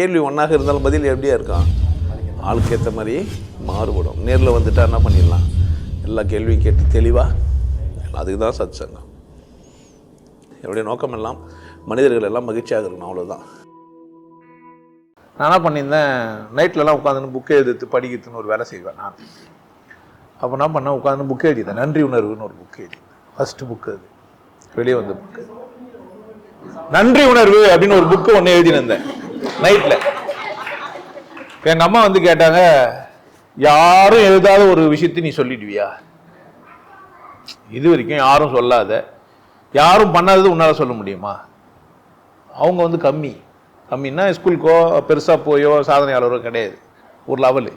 கேள்வி ஒன்றாக இருந்தாலும் பதில் எப்படியா இருக்கான், ஆளுக்கு ஏற்ற மாதிரி மாறுபடும். நேரில் வந்துட்டால் என்ன பண்ணிடலாம், எல்லா கேள்வியும் கேட்டு தெளிவாக. அதுக்கு தான் சத் சங்கம். என்னுடைய நோக்கம் எல்லாம் மனிதர்கள் எல்லாம் மகிழ்ச்சியாக இருக்கணும், அவ்வளோதான். நான் என்ன பண்ணியிருந்தேன், நைட்லலாம் உட்காந்துன்னு புக்கை எடுத்து படிக்கிறதுன்னு ஒரு வேலை செய்வேன் நான். அப்போ என்ன பண்ணேன், உட்காந்து புக்கு எழுதிட்டேன். நன்றி உணர்வுன்னு ஒரு புக்கு எழுதி, ஃபஸ்ட்டு புக்கு அது வெளியே வந்த புக்கு. நன்றி உணர்வு அப்படின்னு ஒரு புக்கு ஒன்று எழுதினேன் நைட்டில். எங்கள் அம்மா வந்து கேட்டாங்க, யாரும் எழுதாத ஒரு விஷயத்தை நீ சொல்லிடுவியா, இது வரைக்கும் யாரும் சொல்லாத, யாரும் பண்ணாதது உன்னால் சொல்ல முடியுமா? அவங்க வந்து கம்மின்னா ஸ்கூலுக்கோ பெருசாக போயோ சாதனையாளரோ கிடையாது, ஒரு லெவலு.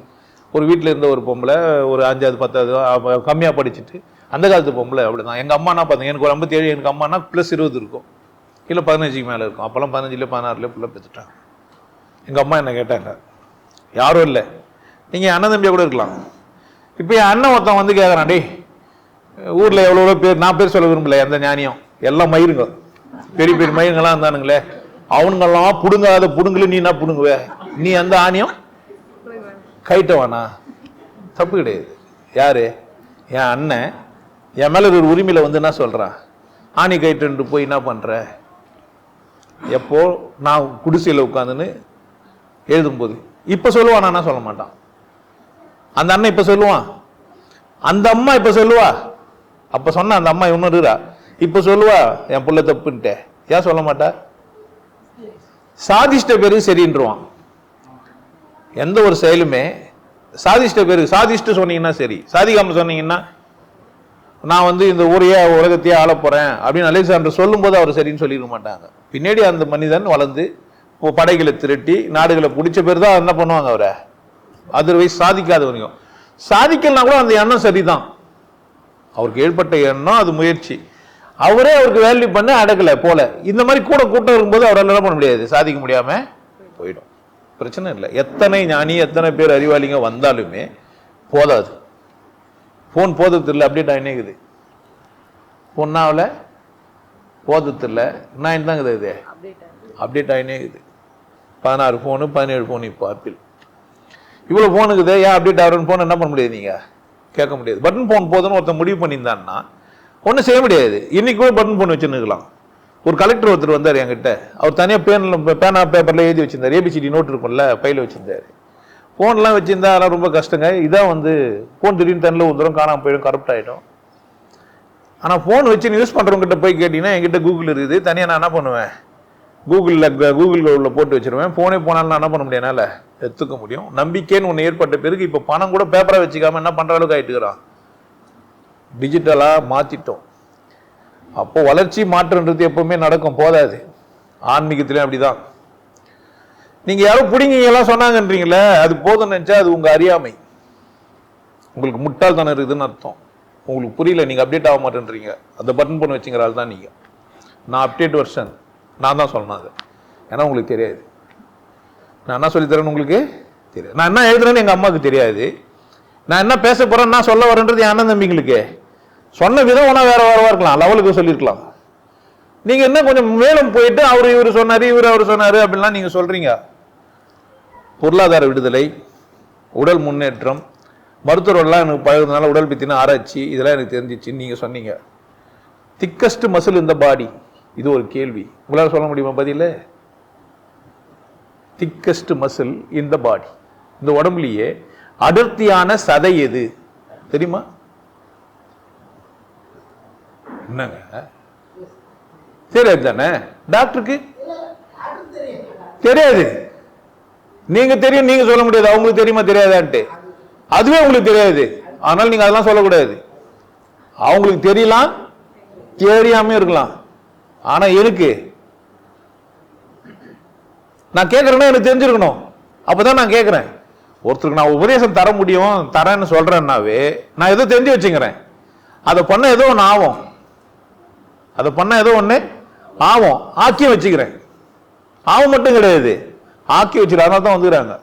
ஒரு வீட்டில் இருந்த ஒரு பொம்பளை ஒரு 5வது 10வது கம்மியாக படிச்சுட்டு, அந்த காலத்து பொம்பளை அப்படி தான். எங்கள் அம்மானா பார்த்தீங்க, எனக்கு ஒரு 57, எனக்கு அம்மானா +20 இருக்கும், இல்லை 15க்கு மேலே இருக்கும். அப்போல்லாம் 15 16 பிள்ளை பெற்றுட்டாங்க. எங்கள் அம்மா என்ன கேட்டாங்க, யாரும் இல்லை, நீங்கள் அண்ணன் தம்பியாக கூட இருக்கலாம். இப்போ என் அண்ணன் ஒருத்தன் வந்து கேட்குறான், டே ஊரில் எவ்வளோ பேர், நான் பேர் சொல்ல விரும்பல, எந்த ஞானியம், எல்லாம் மயிருங்க, பெரிய பெரிய மயிருங்கெல்லாம் இருந்தானுங்களே, அவனுங்கெல்லாம் புடுங்காத புடுங்கல நீ என்ன புடுங்குவே, நீ எந்த ஆணியம் கைட்டவானா? தப்பு கிடையாது. யாரு? என் அண்ணன் என் மேலே ஒரு உரிமையில் வந்து என்ன சொல்கிறான், ஆணி கைட்டு போய் என்ன பண்ணுற? எப்போ நான் குடிசையில் உட்காந்துன்னு எழுதும்போது இப்போ சொல்லுவான், நான் சொல்ல மாட்டான். அந்த அண்ணன் இப்போ சொல்லுவான், அந்த அம்மா இப்போ சொல்லுவா, அப்போ சொன்ன அந்த அம்மா இன்னும் இருக்கா, இப்போ சொல்லுவா என் புள்ள தப்புன்ட்டு. ஏன் சொல்ல மாட்டா? சாதிஷ்ட பேரு சரின்றுவான். எந்த ஒரு செயலுமே சாதிஷ்ட பேரு, சாதிஷ்ட சொன்னீங்கன்னா சரி, சாதிக்காம சொன்னீங்கன்னா நான் வந்து இந்த ஊரையே உலகத்தையே ஆள போறேன் அப்படின்னு அலெக்சாண்டர் சொல்லும் போது அவர் சரின்னு சொல்லிட மாட்டாங்க. பின்னாடி அந்த மனிதன் வளர்ந்து படைகளை திரட்டி நாடுகளை பிடிச்ச பேர் தான் என்ன பண்ணுவாங்க அவரை. அதர்வைஸ் சாதிக்காதவரையும், சாதிக்கலாம் கூட அந்த எண்ணம் சரிதான், அவருக்கு ஏற்பட்ட எண்ணம், அது முயற்சி, அவரே அவருக்கு வேல்யூ பண்ண அடக்கல போல. இந்த மாதிரி கூட்டம் இருக்கும்போது அவரால் என்ன பண்ண முடியாது, சாதிக்க முடியாம போயிடும். பிரச்சனை இல்லை. எத்தனை ஞானி எத்தனை பேர் அறிவாளிங்க வந்தாலுமே போதாது. Phone போதத்தில்லை, update ஆகினேக்குது. பொண்ணாவில் போதத்தில்லை, என்ன தாங்குது, இது அப்டேட் ஆகினேக்குது. 16 ஃபோனு 17 ஃபோனு இப்போ ஆப்பிள். இவ்வளோ ஃபோனுக்குது, ஏன் அப்டேட் ஆகிறன்னு ஃபோன் என்ன பண்ண முடியாது, நீங்கள் கேட்க முடியாது. பட்டன் ஃபோன் போதுன்னு ஒருத்தர் முடிவு பண்ணியிருந்தான்னா ஒன்றும் செய்ய முடியாது. இன்னைக்கு கூட பட்டன் ஃபோன் வச்சுருக்கலாம். ஒரு கலெக்டர் ஒருத்தர் வந்தார் என்கிட்ட, அவர் தனியாக பேனா பேப்பரில் எழுதி வச்சிருந்தார், ABCD நோட் இருக்கும்ல பையில் வச்சிருந்தார். ஃபோன்லாம் வச்சுருந்தா அதெல்லாம் ரொம்ப கஷ்டங்க. இதான் வந்து ஃபோன் திடீர்னு தண்ணில் ஊந்துடும், காணாமல் போயிடும், கரப்ட் ஆகிடும். ஆனால் ஃபோன் வச்சு யூஸ் பண்ணுறவங்ககிட்ட போய் கேட்டிங்கன்னா என்கிட்ட கூகுள் இருக்குது, தனியாக நான் என்ன பண்ணுவேன், கூகுள் போட்டு வச்சிருவேன். ஃபோனே போனாலும் நான் என்ன பண்ண முடியும், என்னால் எடுத்துக்க முடியும். நம்பிக்கைன்னு ஒன்று ஏற்பட்ட பிறகு இப்போ பணம் கூட பேப்பராக வச்சுக்காமல் என்ன பண்ணுற அளவுக்கு ஆகிட்டுக்கிறான், டிஜிட்டலாக மாற்றிட்டோம். அப்போ வளர்ச்சி மாற்றன்றது எப்பவுமே நடக்கும், போதாது. ஆன்மீகத்திலையும் அப்படிதான். நீங்கள் யாரும் பிடிங்கெல்லாம் சொன்னாங்கன்றீங்களே, அது போதும்னு நினச்சா அது உங்கள் அறியாமை, உங்களுக்கு முட்டாள்தனம் இருக்குதுன்னு அர்த்தம். உங்களுக்கு புரியல, நீங்கள் அப்டேட் ஆக மாட்டேன்றீங்க. அந்த பட்டன் ஃபோன் வச்சுங்கிறாள் தான் நீங்கள். நான் அப்டேட் வெர்ஷன், நான் தான் சொல்லணும் அது, ஏன்னா உங்களுக்கு தெரியாது. நான் என்ன சொல்லித்தரேன்னு உங்களுக்கு தெரியாது. நான் என்ன எழுதுறேன்னு எங்கள் அம்மாவுக்கு தெரியாது. நான் என்ன பேச போகிறேன்னு நான் சொல்ல வரேன்றது என் அண்ணன் தம்பிங்களுக்கு சொன்ன விதம் ஒன்றா வேற இருக்கலாம், லெவலுக்கு சொல்லியிருக்கலாம். நீங்கள் என்ன கொஞ்சம் மேலும் போயிட்டு இவர் சொன்னார், அவர் சொன்னார் அப்படின்லாம் நீங்கள் சொல்கிறீங்க. பொருளாதார விடுதலை, உடல் முன்னேற்றம், மருத்துவர்கள்லாம் எனக்கு பழகுறதுனால உடல் பற்றின ஆராய்ச்சி இதெல்லாம் எனக்கு தெரிஞ்சிச்சுன்னு நீங்கள் சொன்னீங்க. திக்கஸ்ட் மசில் இந்த பாடி, இது ஒரு கேள்வி, உங்களால் சொல்ல முடியுமா பதில்? திக்கஸ்ட் மசில் இந்த பாடி, இந்த உடம்புலையே அடர்த்தியான சதை எது தெரியுமா? என்னங்க தெரியாது தானே? டாக்டருக்கு தெரியாது, நீங்க தெரியும், நீங்க சொல்ல முடியாது. அவங்களுக்கு தெரியுமா தெரியாதான்ட்டு? அதுவே உங்களுக்கு தெரியாது, ஆனால் நீங்க அதெல்லாம் சொல்லக்கூடாது. அவங்களுக்கு தெரியலாம், தெரியாம இருக்கலாம். ஆனா எனக்கு நான் கேட்கறேன்னா எனக்கு தெரிஞ்சிருக்கணும், அப்பதான் நான் கேட்கிறேன். ஒருத்தருக்கு நான் உபதேசம் தர முடியும், தரேன்னு சொல்றேன்னாவே நான் ஏதோ தெரிஞ்சு வச்சுக்கிறேன். அதை பண்ண ஏதோ ஒன்று ஆகும், அதை பண்ண ஏதோ ஒன்று ஆகும், ஆக்கி வச்சுக்கிறேன். ஆகும் மட்டும் கிடையாது, ஆக்கி வச்சுக்கிறேன். அதனால தான் வந்துக்கிறாங்க.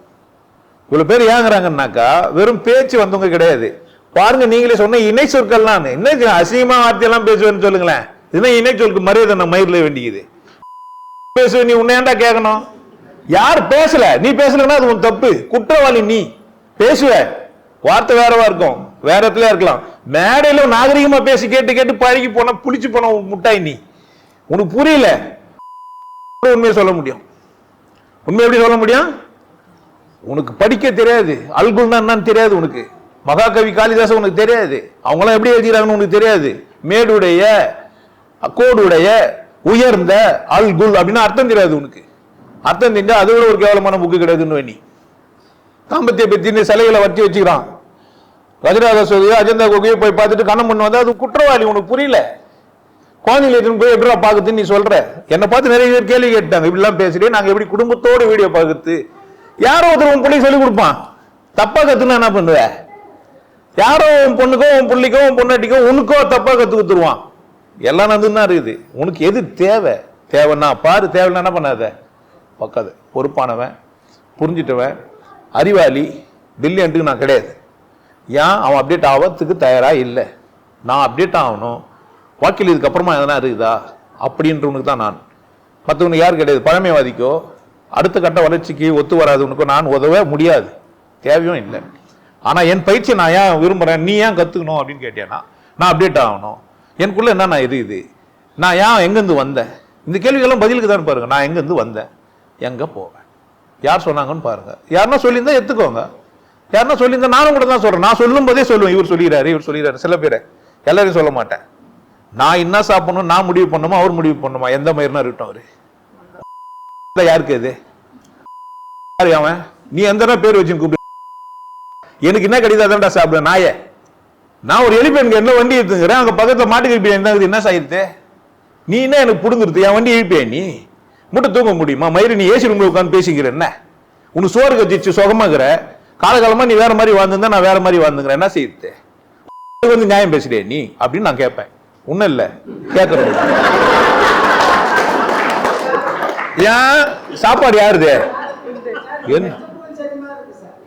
இவ்வளவு பேர் ஏங்குறாங்கன்னாக்கா வெறும் பேச்சு வந்தவங்க கிடையாது. பாருங்க, நீங்களே சொன்ன இணை சொற்கள்லாம், இன்னைக்கு அசிங்கமா வார்த்தையெல்லாம் பேசுவேன்னு சொல்லுங்களேன். இதுதான் இணை சொற்கு மரியாதை நம்ம மயிரில் வேண்டிக்குது. பேசுவேன், நீ உன்னையாண்டா கேட்கணும், யார் பேசல, நீ பேசலன்னா அது உன் தப்பு, குற்றவாளி நீ. பேசுவ, வார்த்தை வேறவா இருக்கும், வேற இடத்துல இருக்கலாம். மேடையில நாகரிகமா பேசி கேட்டு கேட்டு பழகி போன புளிச்சு போன முட்டாய் நீ. உனக்கு புரியல, உண்மையை சொல்ல முடியும். உண்மை எப்படி சொல்ல முடியும்? உனக்கு படிக்க தெரியாது, அல்குல்னா என்னன்னு தெரியாது உனக்கு, மகாகவி காளிதாசன் உனக்கு தெரியாது, அவங்களாம் எப்படி எழுதுகிறாங்கன்னு உனக்கு தெரியாது. மேடுடைய, கோடுடைய, உயர்ந்த, அல்குல் அப்படின்னு அர்த்தம் தெரியாது உனக்கு. அர்த்தம் தெரிஞ்சா அது விட ஒரு கேவலமான புக்கு கிடையாதுன்னு நீ. தாம்பத்திய பத்தி சிலைகளை வச்சு வச்சுக்கிறான். கஜராஜ சோதியோ அஜந்தா கோகையோ போய் பார்த்துட்டு கண்ணம் பண்ண வந்தா அது குற்றவாளி. உனக்கு புரியல, குழந்தைங்க போய் எப்படா பாக்குறது நீ சொல்ற. என்னை பார்த்து நிறைய பேர் கேள்வி கேட்டாங்க, இப்படிலாம் பேசுறேன், நாங்க எப்படி குடும்பத்தோடு வீடியோ பார்க்கறது. யாரோ ஒருத்தர் உன் பிள்ளை சொல்லி கொடுப்பான், தப்பா கத்துனா என்ன பண்ணுவ? யாரோ உன் பொண்ணுக்கோ உன் பிள்ளைக்கோ உன் பொண்ணாட்டிக்கோ உனக்கோ தப்பா கத்து கொடுத்துருவான். எல்லாம் நந்துதான் இருக்குது. உனக்கு எது தேவை? தேவைன்னா பாரு, தேவைன்னா என்ன பண்ணாத, பக்காத. பொறுப்பானவன், புரிஞ்சிட்டவன், அறிவாளி, பில்லியன்ட்டுக்கு நான் கிடையாது. ஏன் அவன் அப்டேட் ஆகிறதுக்கு தயாரா இல்லை, நான் அப்டேட் ஆகணும். வாக்கில் இதுக்கப்புறமா எதனா இருக்குதா அப்படின்றவனுக்கு தான் நான். மற்றவனுக்கு யார் கிடையாது. பழமைவாதிக்கோ அடுத்த கட்ட வளர்ச்சிக்கு ஒத்து வராதவனுக்கோ நான் உதவ முடியாது, தேவையும் இல்லை. ஆனா என் பயிற்சியை நான் ஏன் விரும்புறேன், நீ ஏன் கத்துக்கணும் அப்படின்னு கேட்டேன்னா, நான் அப்டேட் ஆகணும். எனக்குள்ள என்ன நான் இது நான் ஏன் எங்கேருந்து வந்தேன், இந்த கேள்விகள்லாம் பதிலுக்கு தான் பாருங்க. நான் எங்கேருந்து வந்தேன், எங்க போவேன், யார் சொன்னாங்கன்னு பாருங்க. யாருன்னா சொல்லியிருந்தா எடுத்துக்கோங்க, யாருன்னா சொல்லியிருந்தா நானும் கூட தான் சொல்றேன். நான் சொல்லும் போதே சொல்லுவேன், இவர் சொல்லிடுறாரு இவர் சொல்லிடுறாரு. சில பேரை எல்லாரையும் சொல்ல மாட்டேன். நான் என்ன சாப்பிடணும் நான் முடிவு பண்ணுமா, அவர் முடிவு பண்ணுமா, எந்த மயிர்னா இருக்கட்டும். அவரு யாருக்கு அது அவன், நீ எந்த பேர் வச்சு கூப்பிடு, எனக்கு என்ன கிடையாது அதான்டா சாப்பிடுவேன் நாயே. நான் ஒரு எலிபெனுக்கு என்ன வண்டி எடுத்துக்கிறேன், அங்க பக்கத்துல மாட்டுக்கு என்ன சாயிடுது, நீ என்ன எனக்கு புடுங்குறது, என் வண்டி எழுப்பிய நீ முட்டை தூங்க முடியுமா? மயிறு நீ ஏசி ரூம்ல உட்காந்து பேசிக்கிற என்ன, உனக்கு சோறு கத்திச்சு சுகமாக்குற, காலகாலமா நீ வேற மாதிரி வாழ்ந்துருந்தா நான் வேற மாதிரி வாழ்ந்துக்கிறேன், என்ன செய்யுது வந்து நியாயம் பேசுறிய நீ அப்படின்னு நான் கேட்பேன். ஒண்ணும் இல்ல கேட்கறது. ஏன் சாப்பாடு யாருது?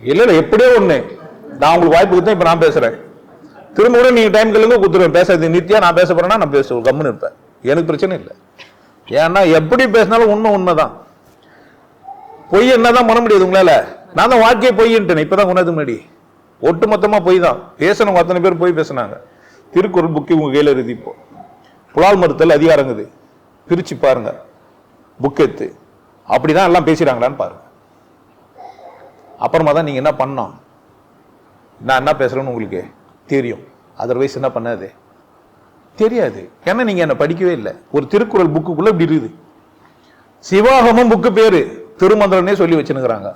இல்ல இல்ல எப்படியோ ஒண்ணு, நான் உங்களுக்கு வாய்ப்பு கொடுத்தேன், இப்ப நான் பேசுறேன். திரும்ப கூட நீங்க டைம் கேளுங்க கொடுத்துருவேன். பேசுறது நித்தியா நான் பேச போறேன்னா நான் பேசுவேன், கம்முன்னு இருப்பேன், எனக்கு பிரச்சனை இல்லை. ஏன்னா எப்படி பேசினாலும் உண்மைதான். பொய் என்னதான் பண்ண முடியாது உங்களால. நான் தான் வாழ்க்கையை பொய்ன்ட்டேன், இப்பதான் உணர்ந்து முன்னாடி ஒட்டு மொத்தமா பொய் தான் பேசணும். அத்தனை பேர் போய் பேசினாங்க. திருக்குறள் புக்கு உங்க கையில எழுதி, இப்போ புலால் மறுத்தல் அதிகாரங்குது, பிரிச்சு பாருங்க புக் எடுத்து. அப்படிதான் எல்லாம் பேசுறாங்களான்னு பாருங்க. அப்புறமா தான் நீங்க என்ன பண்ணணும், நான் என்ன பேசுறேன்னு உங்களுக்கு தெரியும். அதர்வைஸ் என்ன பண்ணாது தெரியாது. ஏன்னா நீங்க என்ன படிக்கவே இல்லை. ஒரு திருக்குறள் புக்குக்குள்ள இப்படி இருக்குது. சிவாகமம் புக்கு பேரு திருமந்திரனே சொல்லி வச்சுனுக்குறாங்க.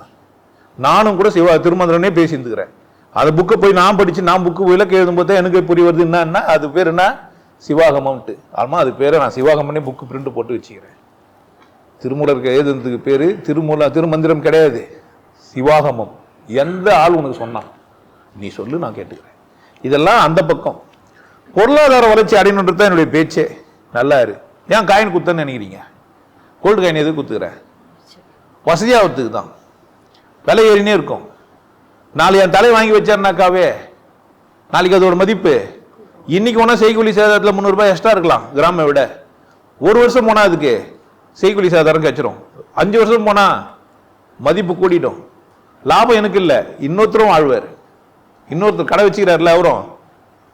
நானும் கூட திருமந்திரனே பேசியிருந்துக்கிறேன். அந்த புக்கை போய் நான் படிச்சு நான் புக்கு விளக்கு எழுதும் போது எனக்கு புரிய வருது என்னன்னா அது பேர் என்ன, சிவாகமம்ட்டு. ஆமா அது பேரை நான் சிவாகமனே புக்கு பிரிண்ட் போட்டு வச்சுக்கிறேன். திருமூலருக்கு எழுதுறதுக்கு பேரு திருமந்திரம் கிடையாது, சிவாகமம். எந்த ஆள் உனக்கு சொன்னான் நீ சொல்லு, நான் கேட்டுக்கிறேன். இதெல்லாம் அந்த பக்கம். பொருளாதார வளர்ச்சி அடையணுன்றது தான் என்னுடைய பேச்சே. நல்லா இரு. ஏன் காயின் குத்தன்னு நினைக்கிறீங்க? கோல்டு காயின் எது குத்துக்கிறேன்? வசதியாகிறதுக்கு தான். விலை ஏறினே இருக்கும். நாளைக்கு என் தலை வாங்கி வச்சாருனாக்காவே நாளைக்கு அதோட மதிப்பு இன்னைக்கு ஒன்றா செய்கூலி சேதாரத்தில் 300 ரூபாய் எக்ஸ்ட்ரா இருக்கலாம் கிராம விட. ஒரு வருஷம் போனால் அதுக்கு செய்கூலி சேதாரம் கச்சிரும். 5 வருஷம் போனால் மதிப்பு கூடிடும். லாபம் எனக்கு இல்லை, இன்னொருத்தரும் வாழ்வார். இன்னொருத்தர் கடை வச்சுக்கிறாருல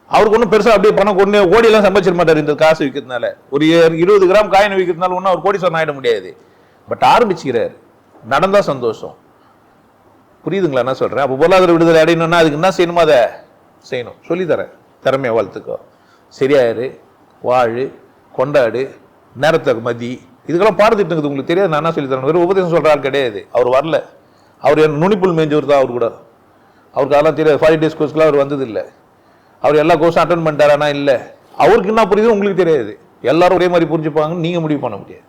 அவருக்கு ஒன்றும் பெருசாக அப்படியே பணம் கொண்டு கோடியெல்லாம் சம்பாதிச்சிட மாட்டார். இந்த காசு விற்கிறதுனால ஒரு 20 கிராம் காயின் விற்கிறதுனால ஒன்றும் அவர் கோடீஸ்வரன் ஆகிட முடியாது. பட் ஆரம்பிச்சுக்கிறார், நடந்தா சந்தோஷம். புரியுதுங்களா என்ன சொல்றேன்? அப்போ பொருளாதார விடுதலை அடையணும்னா அதுக்கு என்ன செய்யணுமோ அதை செய்யணும். சொல்லித்தரேன். திறமையை வளர்த்துக்கோ, சரியாயிரு, வாழு, கொண்டாடு, நேரத்தை மதி. இதுக்கெல்லாம் பாடத்திட்டு உங்களுக்கு தெரியாது. நான் என்ன சொல்லித்தரேன்? வெறும் உபதேசம் சொல்ற ஆள் கிடையாது. அவர் வரல, அவர் என் நுனிப்புள் மேஞ்சவர் தான். அவர் கூட அவருக்கு அதெல்லாம் தெரியாது. 40 days கோர்ஸ்க்குலாம் அவர் வந்தது இல்லை. அவர் எல்லா கோர்ஸும் அட்டன் பண்ணிட்டாரானா இல்லை. அவருக்கு என்ன புரியுது உங்களுக்கு தெரியாது. எல்லாரும் ஒரே மாதிரி புரிஞ்சுப்பாங்கன்னு நீங்க முடிவு பண்ண முடியாது.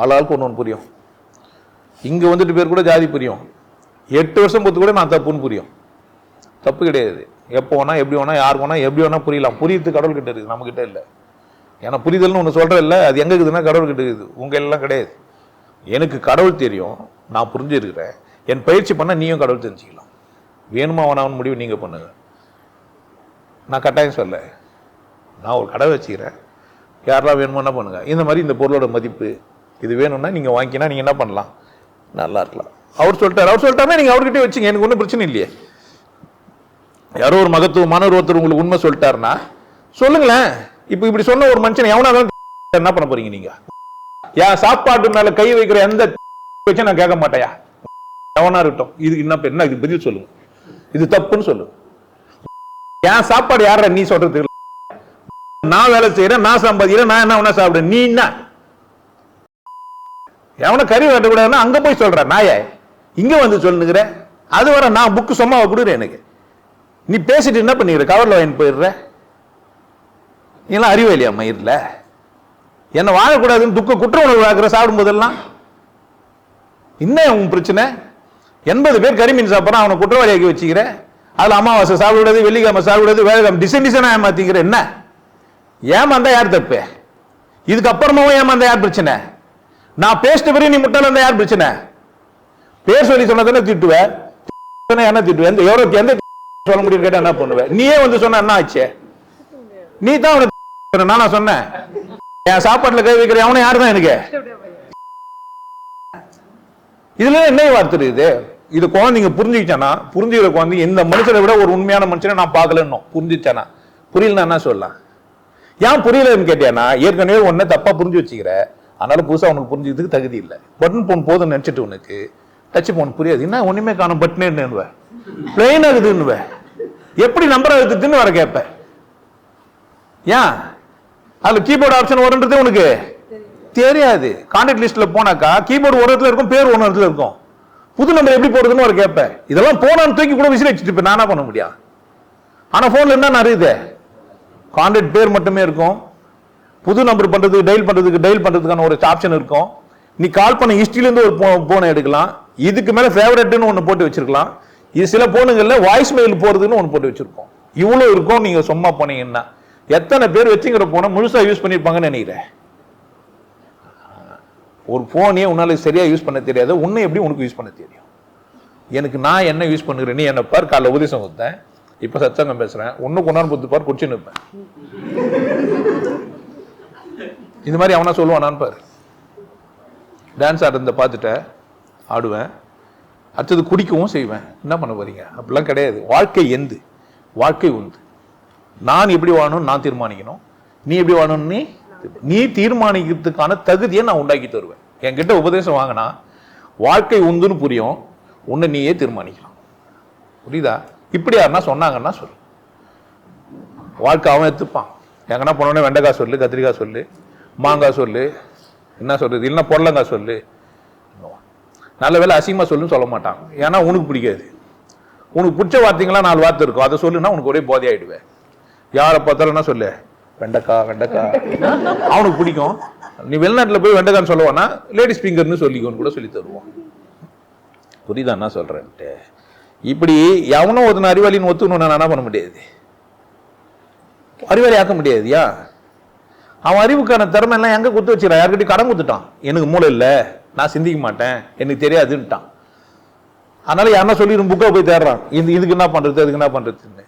ஆளாளுக்கு ஒன்று புரியும். இங்க வந்துட்டு பேர் கூட ஜாதி புரியும். 8 வருஷம் பொறுத்து கூட நான் தப்புன்னு புரியும். தப்பு கிடையாது. எப்போ வேணா எப்படி வேணா யாருக்கு வேணா எப்படி வேணா புரியலாம். புரியுது கடவுள் கிட்ட இருக்குது, நம்ம கிட்ட இல்லை. ஏன்னா புரிதல்னு ஒன்று சொல்ற இல்லை, அது எங்க இருக்குதுன்னா கடவுள் கிட்ட இருக்குது, உங்க எல்லாம் கிடையாது. எனக்கு கடவுள் தெரியும், நான் புரிஞ்சிருக்கிறேன். என் பயிற்சி பண்ண நீயும் கடவுள் தெரிஞ்சுக்கலாம். வேணுமா வேணாம்னு முடிவு நீங்க பண்ணுங்க. நான் கட்டாயம் சொல்ல, நான் ஒரு கடை வச்சுக்கிறேன், யாரெல்லாம் வேணுமோ என்ன பண்ணுங்க. இந்த மாதிரி இந்த பொருளோட மதிப்பு இது வேணும்னா நீங்க வாங்கினா நீங்க என்ன பண்ணலாம், நல்லா இருக்கலாம். அவர் சொல்லிட்டாருன்னா நீங்க அவர்கிட்ட வச்சுங்க, எனக்கு ஒன்றும் பிரச்சனை இல்லையே. யாரோ ஒரு மகத்துவமான ஒருத்தர் உங்களுக்கு உண்மை சொல்லிட்டாருன்னா சொல்லுங்களேன். இப்ப இப்படி சொன்ன ஒரு மனுஷன் எவனாலும் என்ன பண்ண போறீங்க நீங்க? என் சாப்பாட்டு மேல கை வைக்கிற எந்த வச்சு நான் கேட்க மாட்டேயா, எவனா இருக்கட்டும். இதுக்கு என்ன இது பதில் சொல்லுங்க, இது தப்புன்னு சொல்லுங்க. என் சாப்பாடு யார நீ சொல்றது? நான் வேலை செய்யறேன், நான் சம்பாதிக்கிறேன், நான் என்ன வேணா சாப்பிடுறேன். நீ என்ன எவனை கறி வெட்டக்கூடாதுன்னா அங்க போய் சொல்ற நாயே, இங்க வந்து சொல்லுங்கிற. அது வர நான் புக்கு சும்மாவை கொடுக்குறேன் எனக்கு. நீ பேசிட்டு என்ன பண்ணிக்கிற? கவர்ல வாங்கி போயிடுற. நீலாம் அறிவே இல்லையா மயிரில்? என்ன வாழக்கூடாதுன்னு குற்ற உணர்வு ஆகிற சாப்பிடும் போதெல்லாம் என்ன உன் பிரச்சனை? 80 பேர் கறிமீன் சாப்பிட்றான், அவனை குற்றவாளியாக்கி வச்சுக்கிற. அதுல அமாவாசை சாப்பிடுறது, வெள்ளிக்கிழமை சாப்பிடுறது, வேலைக்கிழமை டிசைன் ஏமாத்திக்கிற. என்ன ஏமாந்தா யார் தப்பு? இதுக்கப்புறமாவும் ஏமாந்தா யார் பிரச்சனை? நான் பேசிட்ட பிறகு நீ முட்டாள இருந்தா யார் பிரச்சனை? பேர் சொல்லி சொன்னதானே திட்டுவேன், என்ன திட்டுவேன்? எவ்வளவு எந்த சொல்ல முடியும் கேட்டா என்ன பண்ணுவேன்? நீயே வந்து சொன்ன என்ன ஆச்சு? நீ தான் நானா சொன்னேன் என் சாப்பாட்டுல கை வைக்கிற அவனை யாரு தான் எனக்கு? இதுல என்ன வார்த்தை இது? இது குழந்தைங்க புரிஞ்சுக்கிச்சானா, புரிஞ்சுக்கிற குழந்தைங்க இந்த மனுஷனை விட ஒரு உண்மையான மனுஷனை நான் பார்க்கலன்னு புரிஞ்சுச்சானா, புரியலன்னா என்ன சொல்லலாம்? ஏன் புரியலன்னு கேட்டியானா, ஏற்கனவே ஒன்ன தப்பா புரிஞ்சு வச்சுக்கிற, அதனால புதுசா உனக்கு புரிஞ்சுக்கிறதுக்கு தகுதி இல்லை. பட்டன் போன் போதுன்னு நினைச்சிட்டு உனக்கு டச் போன் புரியாது. என்ன ஒண்ணுமே காணும் பட்டனேன்னு பிளைன் ஆகுதுன்னு எப்படி நம்பர் ஆகுதுன்னு வர கேட்ப. ஏன் அதுல கீபோர்டு ஆப்ஷன் வரும்ன்றது உனக்கு தெரியாது. கான்டாக்ட் லிஸ்ட்ல போனாக்கா கீபோர்டு ஒரு இடத்துல இருக்கும், பேர் ஒரு இடத்துல இருக்கும். புது நம்பர் எப்படி போடுறதுன்னு ஒரு கேட்ப. இதெல்லாம் போனான்னு தூக்கி கூட விசில் வச்சுட்டு இப்ப நானா பண்ண முடியும்? ஆனா போன்ல என்ன நிறைய கான்டாக்ட் பேர் மட்டுமே இருக்கும். புது நம்பர் பண்றதுக்கு டயல் பண்றதுக்கான ஒரு ஆப்ஷன் இருக்கும். நீ கால் பண்ண ஹிஸ்டரியில இருந்து ஒரு போனை எடுக்கலாம். இதுக்கு மேல ஃபேவரட்னு ஒன்னு போட்டு வச்சிருக்கலாம். இது சில போனுங்கள்ல வாய்ஸ் மெயில் போறதுன்னு ஒன்னு போட்டு வச்சிருக்கோம். இவ்வளவு இருக்கும். நீங்க சும்மா போனீங்கன்னா எத்தனை பேர் வச்சுங்கிற போனை முழுசா யூஸ் பண்ணிருப்பாங்கன்னு நினைக்கிறேன். ஒரு போனே உன்னால சரியா யூஸ் பண்ண தெரியாது, உன்னை எப்படி உனக்கு யூஸ் பண்ண தெரியும்? எனக்கு நான் என்ன யூஸ் பண்ணுகிறேன், நீ என்ன பார். காலைல உபதேசம் கொடுத்தேன், இப்ப சத்சங்கம் பேசுறேன், ஒன்னு கொண்டாந்து பொத்து பார், குடிச்சுன்னு இருப்பேன். இந்த மாதிரி அவனா சொல்லுவானான்னு பாரு. டான்ஸ் ஆடுறத பார்த்துட்ட ஆடுவேன், அடுத்தது குடிக்கவும் செய்வேன். என்ன பண்ண போறீங்க? அப்படிலாம் கிடையாது. வாழ்க்கை எந்து, வாழ்க்கை உந்து. நான் எப்படி வாழணும் நான் தீர்மானிக்கணும், நீ எப்படி வாழணும் நீ தீர்மானிக்கிறதுக்கான தகுதியை நான் உண்டாக்கி தருவேன். என்கிட்ட உபதேசம் வாங்கினா வாழ்க்கை உந்துன்னு புரியும், உன்னை நீயே தீர்மானிக்கலாம். புரியுதா? இப்படி யாருன்னா சொன்னாங்கன்னா சொல்லு. வாழ்க்கை அவன் எடுத்துப்பான். எங்கன்னா போனோடனே வெண்டைக்காய் சொல்லு, கத்திரிக்காய் சொல்லு, மாங்காய் சொல்லு, என்ன சொல்றது, இல்லைன்னா பொருளங்காய் சொல்லு. நல்ல வேலை அசிங்கமா சொல்லுன்னு சொல்ல மாட்டான். ஏன்னா உனக்கு பிடிக்காது. உனக்கு பிடிச்ச வார்த்தைங்களாம் 4 வார்த்தை இருக்கும், அதை சொல்லுன்னா உனக்கு ஒரே போதை ஆயிடுவேன். யாரை பார்த்தாலும் என்ன சொல்லு, வெண்டைக்காய் வெண்டைக்காய். அவனுக்கு பிடிக்கும். நீ வெளிநாட்டில் போய் வெண்டைக்கான்னு சொல்லுவானா, லேடிஸ் ஃபிங்கர்னு சொல்லிக்கோன்னு கூட சொல்லி தருவான். புரியுதா என்ன சொல்றேன்ட்டு? இப்படி எவனும் ஒரு அறிவாளின்னு ஒத்துக்கணும் நான் என்ன பண்ண முடியாது, அறிவாளி ஆக்க முடியாதுயா. அவன் அறிவுக்கான திறமை எல்லாம் எங்க குத்து வச்சுக்கிறான்? யார்கிட்டயும் கடன் குத்துட்டான். எனக்கு மூளை இல்லை, நான் சிந்திக்க மாட்டேன், எனக்கு தெரியாதுன்ட்டான். அதனால யாருன்னா சொல்லி புக்கை போய் தேடுறான், இதுக்கு என்ன பண்றது அதுக்கு என்ன பண்றதுன்னு.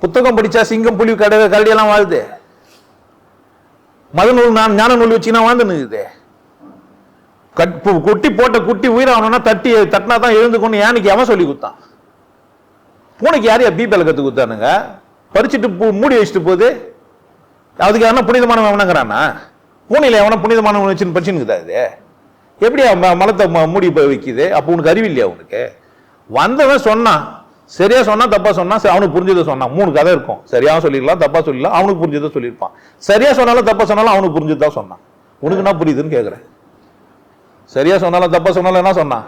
புத்தகம் படிச்சா சிங்கம் புலி கரடியெல்லாம் வாழுது. மத நூல் ஞான நூல் வச்சுன்னா வாழ்ந்துன்னு குட்டி போட்ட குட்டி உயிராகணும்னா தட்டினா தான் எழுந்துக்கணும். யானைக்கு அவன் சொல்லி கொடுத்தான். பூனைக்கு யாரையா பீப்பேல கத்து கொடுத்தானுங்க? பறிச்சுட்டு மூடி வச்சுட்டு போகுது. அதுக்கு எவனா புனிதமானவன் எவனங்கிறானா? பூனையில எவனா புனிதமானவன் வச்சுன்னு படிச்சுன்னுக்குதா? இது எப்படி மலத்தை மூடி போய் வைக்குது? அப்போ உனக்கு அறிவு இல்லையா? உனக்கு வந்தவன் சொன்னான், சரியா சொன்னா தப்பா சொன்னா, அவனுக்கு புரிஞ்சதை சொன்னான். 3 கதை இருக்கும். சரியா சொல்லிடலாம், தப்பா சொல்லிடலாம். அவனுக்கு புரிஞ்சதை சொல்லியிருப்பான். சரியா சொன்னாலும் தப்பா சொன்னாலும் அவனுக்கு புரிஞ்சதுதான் சொன்னான். உனக்கு என்ன புரியுதுன்னு கேட்கிறேன். சரியா சொன்னாலும் தப்பா சொன்னாலும் என்ன சொன்னான்?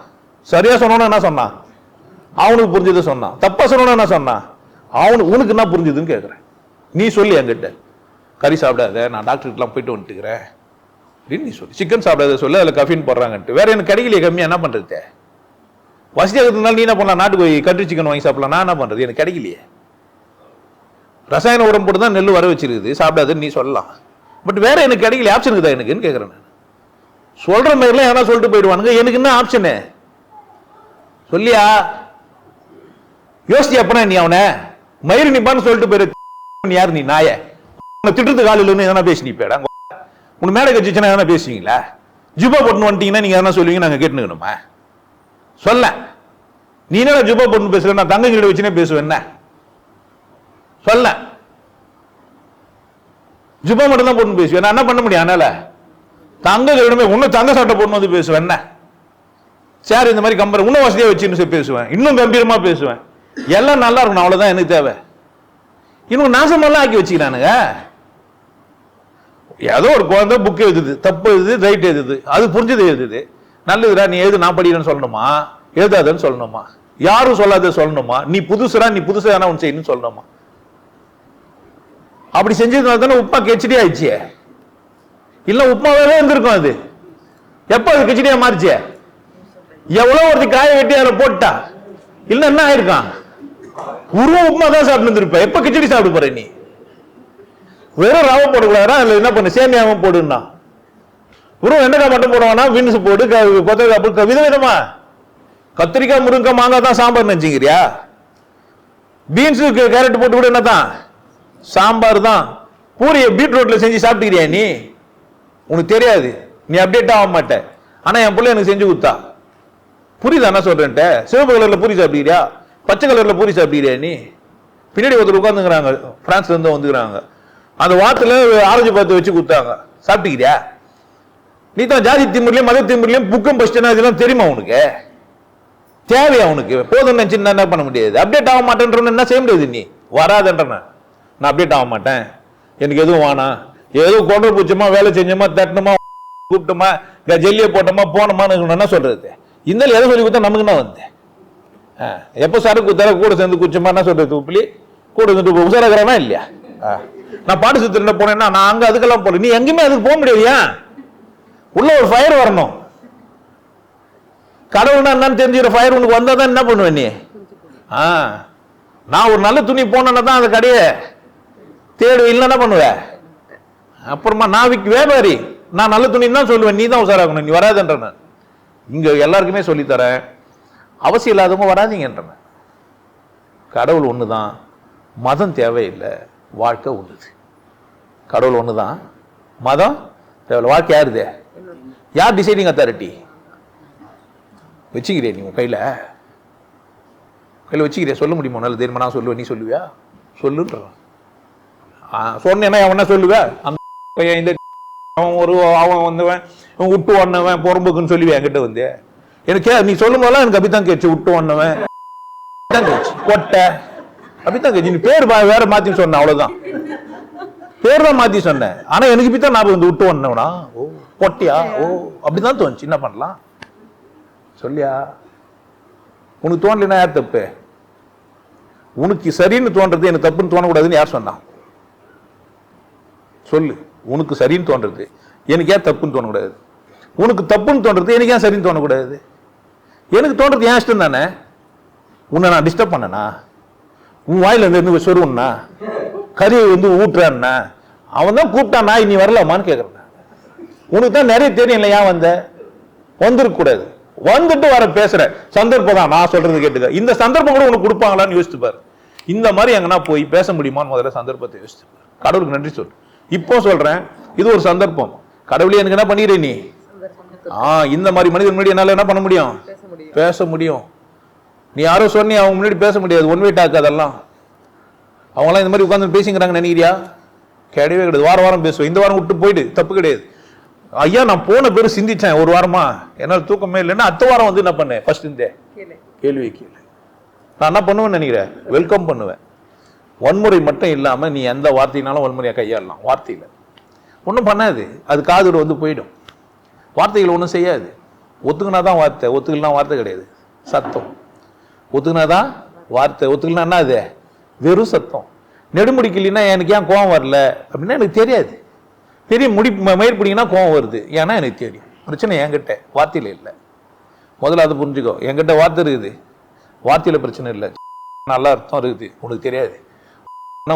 சரியா சொன்னாலும் என்ன சொன்னான்? அவனுக்கு புரிஞ்சதை சொன்னான். தப்பா சொன்னாலும் என்ன சொன்னான்? உனக்கு என்ன புரிஞ்சுதுன்னு கேட்கிறேன். நீ சொல்லி என்கிட்ட கறி சாப்பிடாத, நான் டாக்டர்கிட்டலாம் போயிட்டு வந்துட்டுக்கிறேன் அப்படின்னு நீ சொல்லி. சிக்கன் சாப்பிடாத சொல்லு, அதில் கஃபின் போடுறாங்கன்ட்டு. வேற எனக்கு கிடைக்கலையே, கம்மியா என்ன பண்றது? வசதியாக இருந்தாலும் நீ என்ன பண்ணலாம், நாட்டுக்கு போய் கண்ட்ரி சிக்கன் வாங்கி சாப்பிடலாம். நான் என்ன பண்றது? எனக்கு கிடைக்கலையே. ரசாயன உரம் போட்டு தான் நெல் வர வச்சிருக்குது, சாப்பிடாதுன்னு நீ சொல்லலாம். பட் வேற எனக்கு கிடைக்கல, ஆப்ஷன் இருக்குதா எனக்குன்னு கேட்கிறேன். நான் சொல்ற மாதிரிலாம் ஏன்னா சொல்லிட்டு போயிடுவானுங்க. எனக்கு என்ன ஆப்ஷனு சொல்லியா? யோசிச்சு அப்பனா நீ அவனை மயிறு நிப்பான்னு சொல்லிட்டு போயிரு. யாரு நீ? நாய திட்டத்து காலில் எதனா பேசி நிப்பேடா? உன் மேடை கட்சிச்சுன்னா எதனா பேசுவீங்களா? ஜிப்பா போட்டுன்னு வந்துட்டீங்கன்னா நீங்க எதனா சொல்லுவீங்க, நாங்க கேட்டுக்கணுமா? சொல்ல. நீ என்ன ஜுப்பா போட்டு பேசுற, நான் தங்கச்சியோட வச்சுனே பேசுவேன். என்ன சொல்ல, ஜுப்பா மட்டும் தான் போட்டு பேசுவேன். நான் என்ன பண்ண முடியும்? அதனால தங்கச்சியோட இன்னும் தங்க சட்டை போட்டு வந்து பேசுவேன். என்ன சார் இந்த மாதிரி கம்பேர் இன்னும் வசதியா வச்சுன்னு பேசுவேன், இன்னும் கம்பீரமா பேசுவேன். எல்லாம் நல்லா இருக்கணும், அவ்வளவுதான் எனக்கு தேவை. இன்னும் நாசமெல்லாம் ஆக்கி வச்சுக்கிறானுங்க. ஏதோ ஒரு குழந்தை புக் எழுதுது, தப்பு எழுதுது, ரைட் எழுதுது, அது புரிஞ்சது எழுதுது. நல்லதுடா நீ எழுது, நான் படிக்கிறேன்னு சொல்லணுமா? எழுதாதன்னு சொல்லணுமா? யாரும் சொல்லாத சொல்லணுமா? நீ புதுசுடா, நீ புதுசா ஒன்று செய்யணும்னு சொல்லணுமா? அப்படி செஞ்சதுனால தானே உப்புமா கெச்சடி ஆயிடுச்சு. இல்ல உப்புமாவே இருந்திருக்கும். அது எப்ப அது கெச்சடியா மாறிச்சு? எவ்வளவு ஒரு காய வெட்டி அதில் போட்டா இல்ல என்ன ஆயிருக்கான்? உருவம் உப்புமா தான் சாப்பிட்டு இருப்ப. எப்ப கிச்சடி சாப்பிட போற நீ? வெறும் ரவை போடக்கூடாதா? இல்ல என்ன பண்ணு, சேமியாவும் போடுன்னா. வெறும் வெண்டைக்காய் மட்டும் போடுவானா? பீன்ஸ் போடு, கொத்தரிக்காய், விதவிதமா கத்திரிக்காய், முருங்கைக்காய், மாங்காய் தான் சாம்பார் நினைச்சுக்கிறியா? பீன்ஸ் கேரட் போட்டு கூட என்னதான் சாம்பார் தான். பூரிய பீட்ரூட்ல செஞ்சு சாப்பிட்டுக்கிறியா நீ? உனக்கு தெரியாது, நீ அப்டேட் ஆக மாட்ட. ஆனா என் பிள்ளை எனக்கு செஞ்சு கொடுத்தா. புரியுதா என்ன சொல்றேன்ட்ட? சிவப்பு கலர்ல பூரி சாப்பிடுறியா, பச்சை கலர்ல பூரி சாப்பிடுறியா நீ? பின்னாடி ஒருத்தர் உட்காந்துங்கிறாங்க, பிரான்ஸ்ல இருந்து வந்துக்கிறாங்க. அந்த வாத்துல ஆரஞ்சு பழத்தை வச்சு கொடுத்தாங்க, சாப்பிட்டுக்கிறியா? நீ தான் ஜாதி திமுறையும் மத திமுறையும் புக்கம் பஸ்ட் இதெல்லாம் தெரியுமா உனக்கு? தேவையா உனக்கு? போதும் நினைச்சு என்ன பண்ண முடியாது. அப்டேட் ஆக மாட்டேன்ற என்ன செய்ய முடியாது. நீ வராதுன்ற நான் அப்டேட் ஆக மாட்டேன், எனக்கு எதுவும் வேணாம். ஏதோ கொண்டு பூச்சமா வேலை செஞ்சோமா, தட்டணுமா, கூப்பிட்டோமா, ஜெல்லியை போட்டோமா, போனோமான்னு என்ன சொல்றது? இந்த எதை சொல்லி கொடுத்தா நமக்கு என்ன வந்து? எப்போ சரக்கு தர கூட சேர்ந்து குச்சமா என்ன சொல்றது? உப்புலி கூட சேர்ந்து உசாராகிறானா இல்லையா? நான் பாட்டு சுத்திர போனேன்னா நான் அங்க அதுக்கெல்லாம் போல. நீ எங்கேயுமே அதுக்கு போக முடியாது. உள்ள ஒரு ஃபயர் வரணும். கடவுள்னா என்னன்னு தெரிஞ்சுக்கிற ஃபயர் உனக்கு வந்தா தான் என்ன பண்ணுவேன் நீ? நான் ஒரு நல்ல துணி போனேன்னா தான் அந்த கடையை தேடு, இல்லை என்ன பண்ணுவேன்? அப்புறமா நான் வியாபாரி, நான் நல்ல துணி தான் சொல்லுவேன். நீ தான் உசாராகணும், நீ வராதுன்ற. இங்க எல்லாருக்குமே சொல்லித்தரேன், அவசியம் இல்லாதவங்க வராதிங்கன்ற. கடவுள் ஒண்ணுதான், மதம் தேவையில்லை, வாழ்க்கை ஒண்ணுது. கடவுள் ஒண்ணுதான், மதம் தேவையில்லை, வாழ்க்கை யாருது? யார் டிசைடிங் அத்தாரிட்டி? வச்சுக்கிறே நீ உன் கையில வச்சுக்கிறியா? சொல்ல முடியுமா? நல்ல தெரியுமா? நான் சொல்லுவேன், நீ சொல்லுவியா? சொல்லுன்ற. சொன்னேன்னா அவன் சொல்லுவேன், அந்த இந்த அவன் வந்தவன் விட்டு ஒன்னவன் பொறம்புக்குன்னு சொல்லுவேன் என்கிட்ட வந்து. எனக்கு நீ சொல்லும் போதெல்லாம் எனக்கு அப்படித்தான் கேச்சு. விட்டு ஒன்னவன் கொட்டை அப்படித்தான் கேச்சு. நீ பேர் வேற மாத்தி சொன்ன, அவ்வளவுதான். பேர் தான் மாத்தி சொன்னேன். ஆனா எனக்கு இப்படித்தான் நான் வந்து விட்டு ஒன்னவனா, ஓ கொட்டியா, ஓ அப்படிதான் தோணுச்சு. என்ன பண்ணலாம் சொல்லியா? உனக்கு தோணலைன்னா யார் தப்பு? உனக்கு சரின்னு தோன்றது எனக்கு தப்புன்னு தோணக்கூடாதுன்னு யார் சொன்னான்? சொல்லு. உனக்கு சரின்னு தோன்றது எனக்கு ஏன் தப்புன்னு தோணக்கூடாது? உனக்கு தப்புன்னு தோன்றது எனக்கு ஏன் சரின்னு தோணக்கூடாது? எனக்கு தோன்றது ஏன் இஷ்டம் தானே. உன்னை நான் டிஸ்டர்ப் பண்ணனா? உன் வாயில இருந்து சொருவா கறியை வந்து ஊட்டுறான்னா அவன் தான் கூப்பிட்டான், நான் நீ வரலாமான்னு கேட்கறேன். உனக்கு தான் நிறைய தெரியும் இல்லை, ஏன் வந்த? வந்துருக்க கூடாது. வந்துட்டு வர பேசுற சந்தர்ப்பம் தான் நான் சொல்றது கேட்டுக்க. இந்த சந்தர்ப்பம் கூட உனக்கு கொடுப்பாங்களான்னு யோசிச்சு பாரு. இந்த மாதிரி எங்கன்னா போய் பேச முடியுமான்னு முதல்ல சந்தர்ப்பத்தை யோசிச்சு பாரு. கடவுளுக்கு நன்றி சொல்லு. இப்போ சொல்றேன், இது ஒரு சந்தர்ப்பம். கடவுளே எனக்கு என்ன பண்ணிடுற நீ? இந்த மாதிரி மனிதன் முன்னாடி என்னால என்ன பண்ண முடியும்? பேச முடியும். நீ யாரோ சொன்னி அவங்க முன்னாடி பேச முடியாது. ஒன் வே டாக் அதெல்லாம். அவங்களாம் இந்த மாதிரி உட்காந்து பேசிக்கிறாங்க நினைக்கிறியா? கிடையவே கிடையாது. வாரம் வாரம் பேசுவேன். இந்த வாரம் விட்டு போயிடு, தப்பு கிடையாது. ஐயா நான் போன பேரு சிந்திச்சேன் ஒரு வாரமா, என்னால் தூக்கமே இல்லைன்னா அடுத்த வாரம் வந்து என்ன பண்ணேன்? ஃபர்ஸ்ட் இந்த கேள்வி கேளு. நான் என்ன பண்ணுவேன்னு நினைக்கிறேன்? வெல்கம் பண்ணுவேன். வன்முறை மட்டும் இல்லாம நீ எந்த வார்த்தையினாலும் வன்முறையை கையாளலாம். வார்த்தையில ஒன்றும் பண்ணாது, அது காதோடு வந்து போயிடும். வார்த்தைகள் ஒன்றும் செய்யாது. ஒத்துக்கினாதான் வார்த்தை, ஒத்துக்கலாம் வார்த்தை கிடையாது, சத்தம். ஒத்துக்கினாதான் வார்த்தை, ஒத்துக்கலாம் என்ன? அது வெறும் சத்தம். நெடுமுடிக்கலைன்னா எனக்கு ஏன் கோவம் வரல அப்படின்னா எனக்கு தெரியாது. பெரிய மயிர்பிடிங்கன்னா கோவம் வருது, ஏன்னா எனக்கு தெரியும். பிரச்சனை என்கிட்ட, வார்த்தையில இல்லை. முதல்ல அதை புரிஞ்சுக்கோ. என்கிட்ட வார்த்தை இருக்குது, வார்த்தையில பிரச்சனை இல்லை. நல்ல அர்த்தம் இருக்குது, உனக்கு தெரியாது.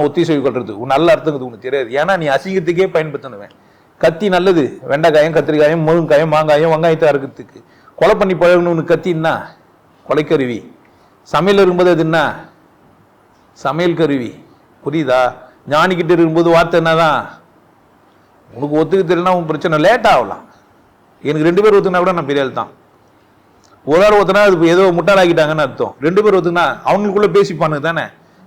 ஒத்திசைவு கொள்றது நல்ல அர்த்தம் உனக்கு தெரியாது. ஏன்னா நீ அசிங்கத்துக்கே பயன்படுத்தணுவேன். கத்தி நல்லது, வெண்டைக்காயம், கத்திரிக்காயம், முருங்காயம், மாங்காயம், வெங்காயத்தை அறுக்கிறதுக்கு. கொலை பண்ணி பழகணும் உனக்கு கத்தின்னா கொலைக்கருவி. சமையல் இருக்கும்போது அது என்ன? சமையல் கருவி. புரியுதா? ஞானிக்கிட்ட இருக்கும்போது வார்த்தை என்னதான்? உனக்கு ஒத்துக்க தெரியலனா உன் பிரச்சனை லேட் ஆகலாம். எனக்கு 2 பேர் ஒத்துனா கூட நான் பெரிய ஆள் தான். ஒரு ஆள் ஒருத்தனா அது ஏதோ முட்டாளாக்கிட்டாங்கன்னு அர்த்தம். 2 பேர் ஒருத்தனா அவங்களுக்குள்ள பேசிப்பானு தானே,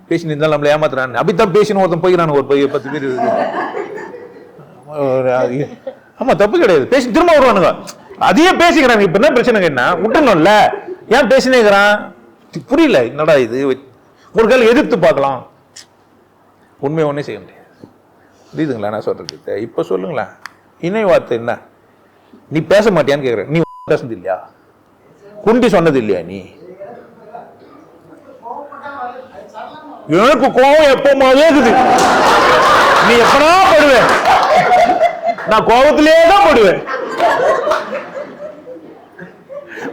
பேசி இருந்தாலும் நம்மள ஏமாத்துறான்னு அப்படித்தான் பேசினு ஒருத்தன் போய்கிறான். ஒரு 10 பேர் ஆமா, தப்பு கிடையாது. பேசி திரும்ப வருவானுங்க, அதையே பேசிக்கிறாங்க. இப்ப என்ன பிரச்சனை கேட்டா விட்டுணும்ல, ஏன் பேசினேங்கிறான் புரியல. என்னடா இது, ஒரு கால எதிர்த்து பார்க்கலாம், உண்மை ஒன்னே செய்ய முடியாது. புரியுதுங்களா நான் சொல்றது? இப்ப சொல்லுங்களேன், இணை வார்த்தை என்ன? நீ பேச மாட்டியான்னு கேக்குற. நீ பேசுனது இல்லையா? குண்டி சொன்னது இல்லையா? நீ எனக்கு கோவம் எப்பமாவே இருக்குது. நீ எப்படா படுவேன்? நான் கோபத்திலே தான் படுவேன்.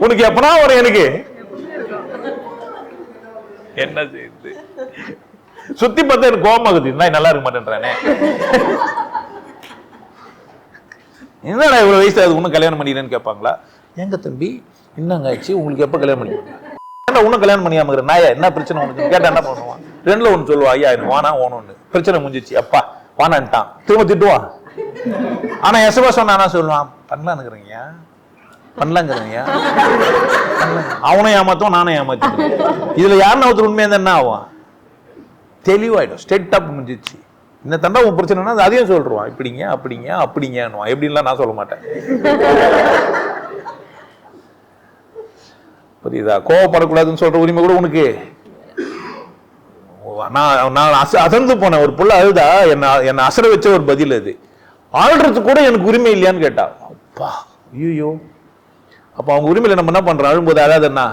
உனக்கு எப்படா வரும்? எனக்கு என்ன செய்யுது? சுத்தி பார்த்தா எனக்கு கோபமாகுது. நான் நல்லா இருக்க மாட்டேன்றானே. என்னடா இவ்வளவு வயசு அது இன்னும் கல்யாணம் பண்ணிக்கிறேன்னு கேட்பாங்களா? எங்க தம்பி என்னங்க ஆச்சு, உங்களுக்கு எப்ப கல்யாணம் பண்ணி இன்னும் கல்யாணம் பண்ணியாம இருக்கிற நாயா, என்ன பிரச்சனை உனக்கு கேட்டா என்ன பண்ணுவான்? 2ல 1 சொல்லுவா, ஐயா எனக்கு வானா ஓனொன்னு, பிரச்சனை முடிஞ்சிச்சு, அப்பா வானான்ட்டான், திரும்ப திட்டுவான். ஆனா எசவா சொன்னா சொல்லுவான், பண்ணலான்னுங்கிறீங்க பண்ணலாங்கிறீங்க. அவனும் ஏமாத்தும், நானும் ஏமாத்திட்டு. இதுல யாருன்னா ஒருத்தர் உண்மையா இருந்தா என்ன ஆகும்? தெளிவாயிடும், ஸ்ட்ரெயிட் அப் முடிஞ்சிச்சு. இந்த தண்டா உன் பிரச்சனைனா அதையும் சொல்றான், இப்படிங்க அப்படிங்க அப்படிங்கன்னுவான். எப்படின்லாம் நான் சொல்ல மாட்டேன். புரியுதா? கோவப்படக்கூடாதுன்னு சொல்ற உரிமை கூட உனக்கு. நான் அசந்து போன ஒரு புள்ள அழுதா, என்ன அசர வச்ச ஒரு பதில் அது. ஆள்றது கூட எனக்கு உரிமை இல்லையான்னு கேட்டா, அப்பா ஐயோ. அப்ப அவங்க உரிமையில நம்ம என்ன பண்றோம்? அழும்போது அழாதுன்னா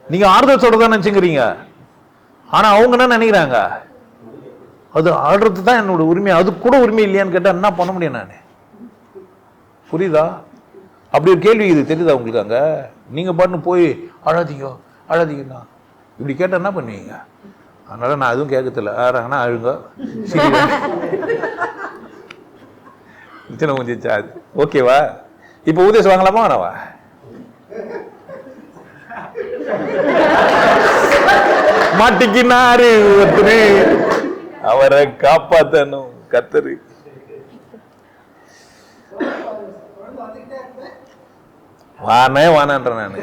நீங்க ஆறுதல் சொல்றதா நினைச்சுக்கிறீங்க. ஆனா அவங்க என்ன நினைக்கிறாங்க? அது ஆடுறது தான் என்னோட உரிமை, அது கூட உரிமை இல்லையான்னு கேட்டா என்ன பண்ண முடியும் நானு? புரியுதா? அப்படி ஒரு கேள்வி இது தெரியுதா உங்களுக்கு? அங்க நீங்க பாட்டு போய் அழாதீங்க அழாதீங்கண்ணா இப்படி கேட்டா என்ன பண்ணுவீங்க? அதனால நான் எதுவும் கேட்கறதில்ல. ஆறாங்கன்னா அழுங்க, சின்ன முடிஞ்சிச்சா? ஓகேவா? இப்ப உதேசம் வாங்கலாமா வேணாவா? மாட்டிக்கினாரு ஒருத்தரு, அவரை காப்பாத்தணும் கத்தரு. வானே வானன்ற நானு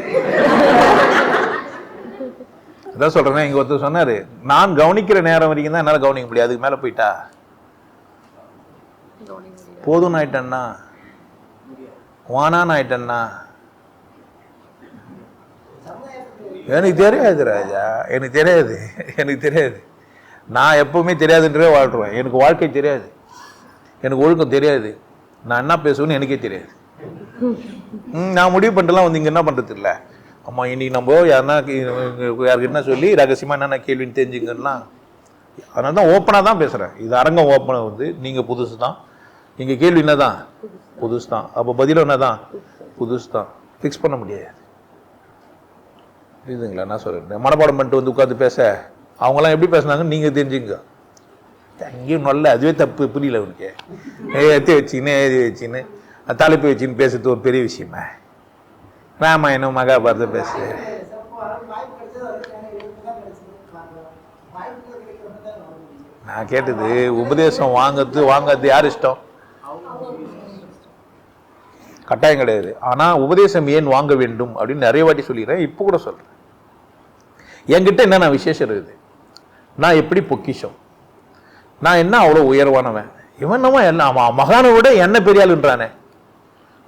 அதான் சொல்றேன். இங்க ஒருத்தர் சொன்னாரு, நான் கவனிக்கிற நேரம் வரைக்கும் தான் என்னால கவனிக்க முடியாது, அதுக்கு மேல போயிட்டா போதும் ஆயிட்டேன்னா, வானான் ஆயிட்டேன்னா. எனக்கு தெரியாது ராஜா, எனக்கு தெரியாது, எனக்கு தெரியாது. நான் எப்பவுமே தெரியாதுன்றே வாழ்றேன். எனக்கு வாழ்க்கை தெரியாது, எனக்கு ஒழுக்கம் தெரியாது, நான் என்ன பேசுவேன்னு எனக்கே தெரியாது. நான் முடிவு பண்ணிட்டுலாம் வந்து இங்க என்ன பண்றது இல்லை. அம்மா இன்னைக்கு நம்ம யாருக்கு என்ன சொல்லி ரகசியமா என்னென்ன கேள்வின்னு தெரிஞ்சுங்கன்னா, அதனால தான் ஓப்பனாக தான் பேசுறேன். இது அரங்கம் ஓப்பனாக வந்து நீங்க புதுசு தான், இங்க கேள்வி என்னதான் புதுசு தான், அப்போ பதிலும் என்னதான் புதுசு தான். ஃபிக்ஸ் பண்ண முடியாது. புரியுதுங்களா நான் சொல்றேன்? மனப்பாடம் பண்ணிட்டு வந்து உட்காந்து பேச அவங்களாம் எப்படி பேசுனாங்கன்னு நீங்க தெரிஞ்சுங்க. அங்கேயும் நல்ல அதுவே தப்பு, புரியல உனக்கு? எத்தி வச்சுன்னு எழுதி வச்சுன்னு தலைப்பு வச்சுன்னு பேசுறது ஒரு பெரிய விஷயமா? ராமாயணம் மகாபாரதம் பேச நான் கேட்டது உபதேசம் வாங்கிறது யார் இஷ்டம்? கட்டாயம் கிடையாது. ஆனா உபதேசம் ஏன் வாங்க வேண்டும் அப்படின்னு நிறைய வாட்டி சொல்லிடுறேன், இப்ப கூட சொல்றேன். என்கிட்ட என்ன விசேஷம் இருக்குது, நான் எப்படி பொக்கிஷம், நான் என்ன அவ்வளவு உயர்வானவன், இவன் எல்லாம் மகானை விட என்ன பெரியாளுன்றானே,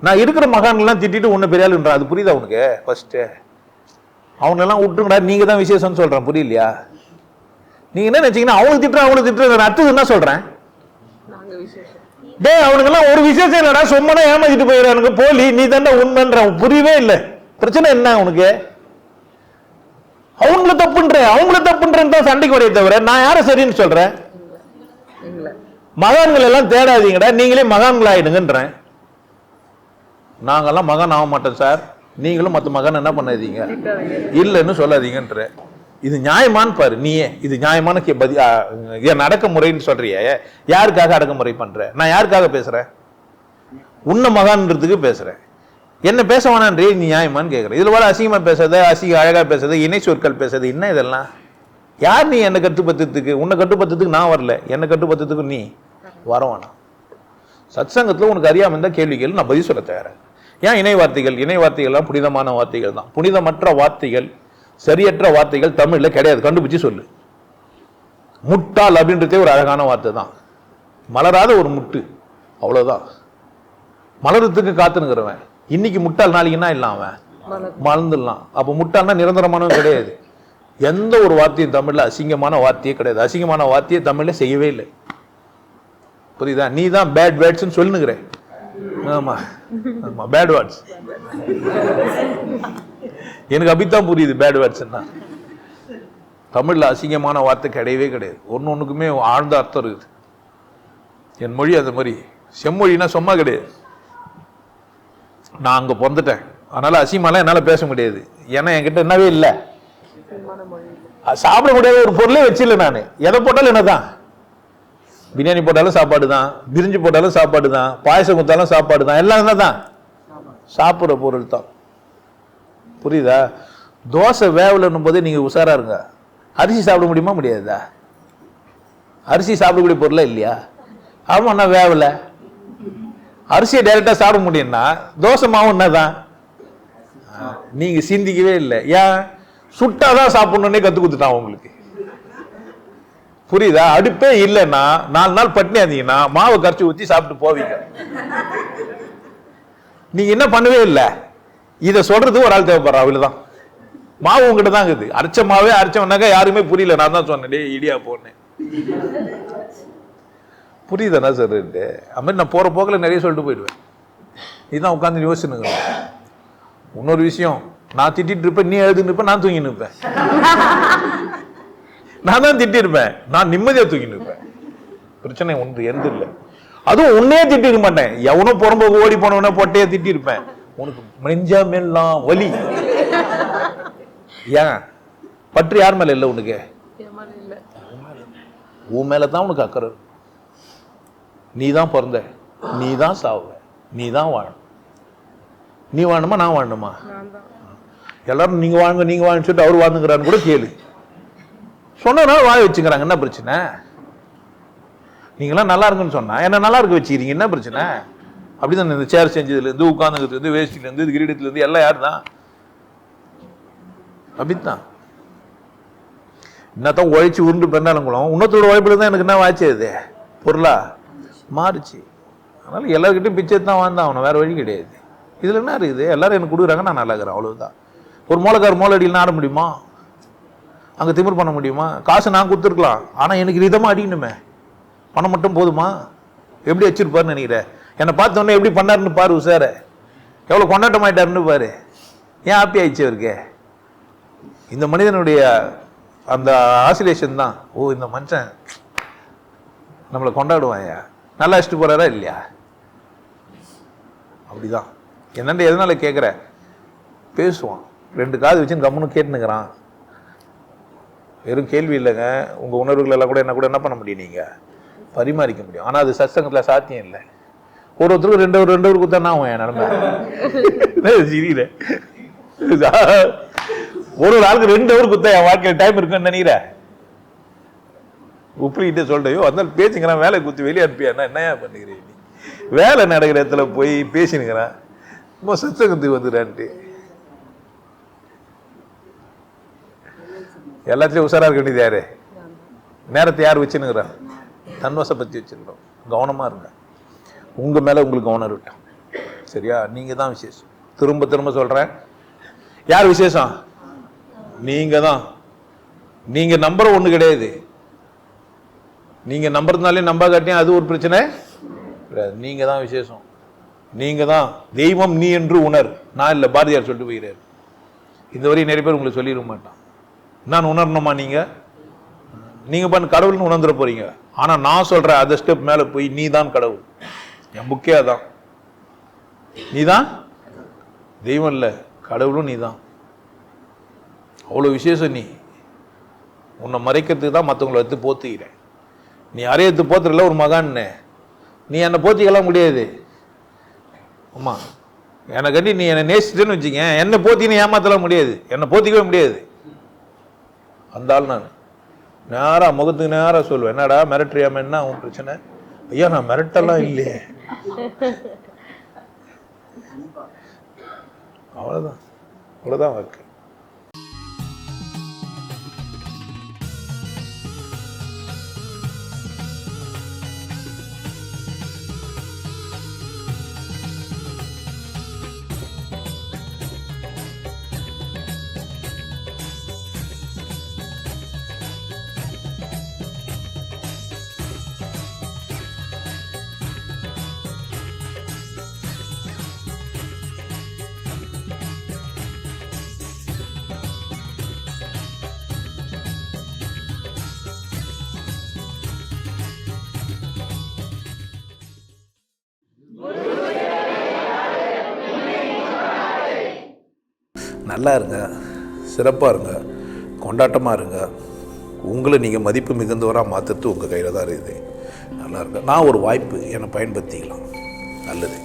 நான் இருக்கிற மகான்லாம் திட்டிட்டு உன்ன பெரியாளுன்றான். அது புரியுதா உனக்கு? ஃபர்ஸ்ட் அவனெல்லாம் விட்டுங்கடா, நீங்க தான் விசேஷம்னு சொல்றேன், புரியலையா? நீங்க என்ன நினைச்சீங்கன்னா அவங்களுக்கு திட்டுற அவங்களுக்கு திட்டுற அர்த்தம் என்ன சொல்றேன்? டே அவனுக்கெல்லாம் ஒரு விசேஷம் இல்லடா, சும்மா ஏமாத்திட்டு போயிடானுங்க, போலி நீ தாண்டா உண்மைன்ற. புரியவே இல்லை. பிரச்சனை என்ன உனக்கு? அவங்கள தப்புன்றேன்னு தான் சண்டைக்கு வரைய தவிர நான் யாரை சரின்னு சொல்றேன்? மகான்கள் எல்லாம் தேடாதீங்கடா, நீங்களே மகான்கள் ஆயிடுங்கன்றேன். நாங்கெல்லாம் மகான் ஆக மாட்டோம் சார், நீங்களும் மற்ற மகான் என்ன பண்ணாதீங்க, இல்லைன்னு சொல்லாதீங்கன்ற. இது நியாயமானு பாரு நீயே. இது நியாயமான அடக்குமுறைன்னு சொல்றிய. யாருக்காக அடக்குமுறை பண்ற? நான் யாருக்காக பேசுறேன்? உன்ன மகான்றதுக்கு பேசுறேன். என்ன பேச வேணான்றே நீ நியாயமான்னு கேட்கற. இதுல வர அசிங்கமா பேசுறது, அழகா பேசுறது, இணை சொற்கள் பேசுறது, என்ன இதெல்லாம்? யார் நீ என்ன கட்டுப்பத்தத்துக்கு? உன்னை கட்டுப்பத்தத்துக்கு நான் வரல, என்ன கட்டுப்பத்தத்துக்கு நீ வர வேணாம். சத்சங்கத்துல உனக்கு அறியாம இருந்தா கேள்வி கேள்வி, நான் பதில் சொல்ல தயாரா. ஏன் இணை வார்த்தைகள்? இணை வார்த்தைகள்லாம் புனிதமான வார்த்தைகள் தான். புனிதமற்ற வார்த்தைகள், சரியற்ற வார்த்தைகள் தமிழ்ல கிடையாது. கண்டுபிடிச்சு சொல்லு. முட்டாள் அப்படின்றதே ஒரு அழகான வார்த்தை தான். மலராத ஒரு முட்டு, அவ்வளவுதான். மலரத்துக்கு காத்துனுங்கிறவன் இன்னைக்கு முட்டாள், நாளைக்கு என்ன இல்லை அவன் மறந்துடலாம். அப்ப முட்டாள்னா நிரந்தரமானவன் கிடையாது. எந்த ஒரு வார்த்தையும் தமிழ்ல அசிங்கமான வார்த்தையே கிடையாது. அசிங்கமான வார்த்தையை தமிழ்ல செய்யவே இல்லை. புரியுதா? நீ தான் பேட் வேர்ட்ஸ் சொல்லுங்கிற. ஆமா ஆமா, பேட் வேர்ட்ஸ். எனக்கு அப்படித்தான் புரியுது பேட் வேர்ட்ஸ். தமிழ்ல அசிங்கமான வார்த்தை கிடையவே கிடையாது. ஒண்ணுக்குமே ஆழ்ந்த அர்த்தம் இருக்குது. என் மொழி அந்த மாதிரி செம்மொழினா சும்மா கிடையாது. நான் அங்க பிறந்துட்டேன், அதனால அசிங்கமாலாம் என்னால பேச முடியாது. ஏன்னா என்கிட்ட என்னவே இல்லை, சாப்பிட முடியாத ஒரு பொருளே வச்சில்லை. நான் எதை போட்டாலும் என்னதான், பிரியாணி போட்டாலும் சாப்பாடு தான், பிரிஞ்சு போட்டாலும் சாப்பாடு தான், பாயசம் கொடுத்தாலும் சாப்பாடு தான், எல்லாம் என்னதான் சாப்பிட்ற பொருள் தான். புரியுதா? தோசை வேவலன்னும் போது நீங்க உஷாரா இருங்க. அரிசி சாப்பிட முடியுமா? முடியாதா? அரிசி சாப்பிடக்கூடிய பொருளா இல்லையா? ஆமாண்ணா வேவல. அரிசியை டைரக்டா சாப்பிட முடியும்னா தோசை மாவு என்னதான்? நீங்க சிந்திக்கவே இல்லை. ஏன்? சுட்டாதான் சாப்பிடணும்னே கத்து கொடுத்துட்டான் உங்களுக்கு. புரியுதா? அடுப்பே இல்லைன்னா 4 நாள் பட்டினி இருந்தீங்கன்னா மாவை கரைச்சி ஊற்றி சாப்பிட்டு போவீங்க. நீங்க என்ன பண்ணவே இல்லை. இதை சொல்றது ஒரு ஆள் தேவைப்படுறா. அவ்வளவுதான். மாவு உங்ககிட்ட தான் இருக்குது. அரைச்ச மாவே அரைச்சவனாக்கா யாருமே புரியல. நான் தான் சொன்னேன், இடியா போனேன். புரியுதாண்ணா சார்? அது மாதிரி நான் போற போக்கில் நிறைய சொல்லிட்டு போயிடுவேன். இதுதான் உட்காந்து யோசிச்சுனுங்க. இன்னொரு விஷயம், நான் திட்டிட்டு இருப்பேன், நீ எழுதுன்னு இருப்பேன், நான் தூங்கி நிற்பேன். நான் தான் திட்டிருப்பேன், நான் நிம்மதியா தூங்கி நிற்பேன். பிரச்சனை ஒன்று எந்த இல்லை. அதுவும் உன்னையே திட்டிருக்க மாட்டேன். எவனோ புறம்போக்கு ஓடி போனவன பொட்டையே திட்டிருப்பேன். உனக்கு நெஞ்சமெல்லாம் வலி. ஏன்? பற்று யார் மேல இல்லை உனக்கு? உன் மேலதான் உனக்கு அக்கறை. நீ தான் பிறந்த, நீ தான் சாவ, நீ தான் வாழணும். நீ வாழணுமா நான் வாழணுமா? எல்லாரும் நீங்க வாழுங்க நீங்க வாழன்னு சொல்லிட்டு அவர் வாழ்ந்துக்கிறான்னு கூட கேளு. சொன்னா வாழ வச்சுக்கிறாங்க, என்ன பிரச்சனை? நீங்களாம் நல்லா இருக்குன்னு சொன்னா என்ன நல்லா இருக்க வச்சுக்கிறீங்க, என்ன பிரச்சனை? அப்படிதான். இந்த சேர் செஞ்சதுல இருந்து, உட்கார்ந்துக்கிறது இருந்து, வேஷ்டில இருந்து, கிரீடத்துல இருந்து எல்லாம் யாரு தான்? அப்படித்தான். என்னத்தான் உழைச்சி உருண்டு பெண்ணாலுங்களும் இன்னொருத்தோட உழைப்புல தான் எனக்கு என்ன வாய்ச்சி அது பொருளா மாறிச்சு. அதனால எல்லாருக்கிட்டையும் பிச்சை தான் வாழ்ந்தான் அவனை, வேற வழி கிடையாது. இதுல என்ன இருக்குது? எல்லாரும் எனக்கு கொடுக்குறாங்க, நான் நல்லா இருக்கிறேன், அவ்வளவுதான். ஒரு மூலக்கார மூலடியில் ஆட முடியுமா? அங்க திமிர் பண்ண முடியுமா? காசு நான் கொடுத்துருக்கலாம், ஆனா எனக்கு இதமா அடிக்கணுமே. பணம் மட்டும் போதுமா? எப்படி வச்சிருப்பாருன்னு நினைக்கிறேன். என்னை பார்த்தோன்னே எப்படி பண்ணாருன்னு பாரு, உசார எவ்வளவு கொண்டாட்டம் ஆயிட்டாருன்னு பாரு. ஏன் ஹாப்பி ஆயிடுச்சு அவருக்கு? இந்த மனிதனுடைய அந்த ஆசிலேஷன் தான். ஓ, இந்த மனுஷன் நம்மளை கொண்டாடுவாயா, நல்லா வச்சுட்டு போறாரா இல்லையா? அப்படிதான். என்னண்டு எதனால கேட்குற? பேசுவான், 2 காது வச்சுன்னு கம்முன்னு கேட்டுனுக்கிறான். வெறும் கேள்வி இல்லைங்க, உங்க உணர்வுகள் எல்லாம் கூட என்ன பண்ண முடியும்? நீங்க பரிமாறிக்க முடியும். ஆனா அது சத்சங்கத்துல சாத்தியம் இல்லை. ஒருத்தருக்கு 2 ஹவர் கொடுத்தா நான் என் நிலைமை சிரியில. ஒரு ஆளுக்கு 2 ஹவர் கொடுத்தா என் வாழ்க்கையில் டைம் இருக்குன்னு நினைக்கிற? உப்புலிக்கிட்டே சொல்றையோ அதனால பேச்சுங்கிறான். வேலை குத்தி வெளியே அனுப்பியானா என்னையா பண்ணுகிறேன்? நீ வேலை நடக்கிற இடத்துல போய் பேசினுங்கிறான். சத்சங்கத்துக்கு வந்துடான்ட்டு எல்லாத்துலயும் உஷாரா இருக்க வேண்டியது யாரு? நேரத்தை யார் வச்சுனுங்கிறான்? தன்வசப்பத்தி வச்சிருக்கோம். கவனமா இருங்க. உங்க மேல உங்களுக்கு கவனம் இருக்கட்டும், சரியா? நீங்க தான் விசேஷம். திரும்ப திரும்ப சொல்றேன், யார் விசேஷம்? நீங்க தான். நீங்க நம்புற ஒண்ணு கிடையாது. நீங்க நம்புறதுனாலே நம்ப காட்டியும் அது ஒரு பிரச்சனை. நீங்க தான் விசேஷம். நீங்க தான் தெய்வம், நீ என்று உணர். நான் இல்ல, பாரதியார் சொல்லிட்டு போகிறார். இந்த வரையும் நிறைய பேர் உங்களுக்கு சொல்லிட மாட்டான். நான் உணரணுமா? நீங்க பண்ண கடவுள்னு உணர்ந்துட போறீங்க. ஆனா நான் சொல்றேன், அந்த ஸ்டெப் மேல போய் நீ தான் கடவுள். என் புக்கே அதான். நீ தான் தெய்வம் இல்ல, கடவுளும் நீ தான். அவ்வளவு விசேஷம். நீ உன்னை மறைக்கிறதுக்கு தான் மற்றவங்களை எடுத்து போத்துக்கிறேன். நீ யாரையும் எடுத்து போத்துறல ஒரு மகான்னு. நீ என்னை போத்திக்கலாம் முடியாது. ஆமா, எனக்கு நீ என்னை நேசிச்சுன்னு வச்சுக்க, என்னை போத்தின்னு ஏமாத்தலாம் முடியாது, என்னை போத்திக்கவே முடியாது. அந்த ஆள் நான் நேரா முகத்துக்கு நேரா சொல்லுவேன், என்னடா மிரட்டுறியாம, என்ன உன் பிரச்சனை? ஐயா நான் மிரட்டெல்லாம் இல்லையே. அவ்வளோதான் வாழ்க்கை. நல்லா இருங்க, சிறப்பாக இருங்க, கொண்டாட்டமாக இருங்க. உங்களை நீங்கள் மதிப்பு மிகுந்தவராக மாற்றுறது உங்கள் கையில் தான் இருக்குது. நல்லா இருங்க. நான் ஒரு வாய்ப்பு என்னை பயன்படுத்திக்கலாம். நல்லது.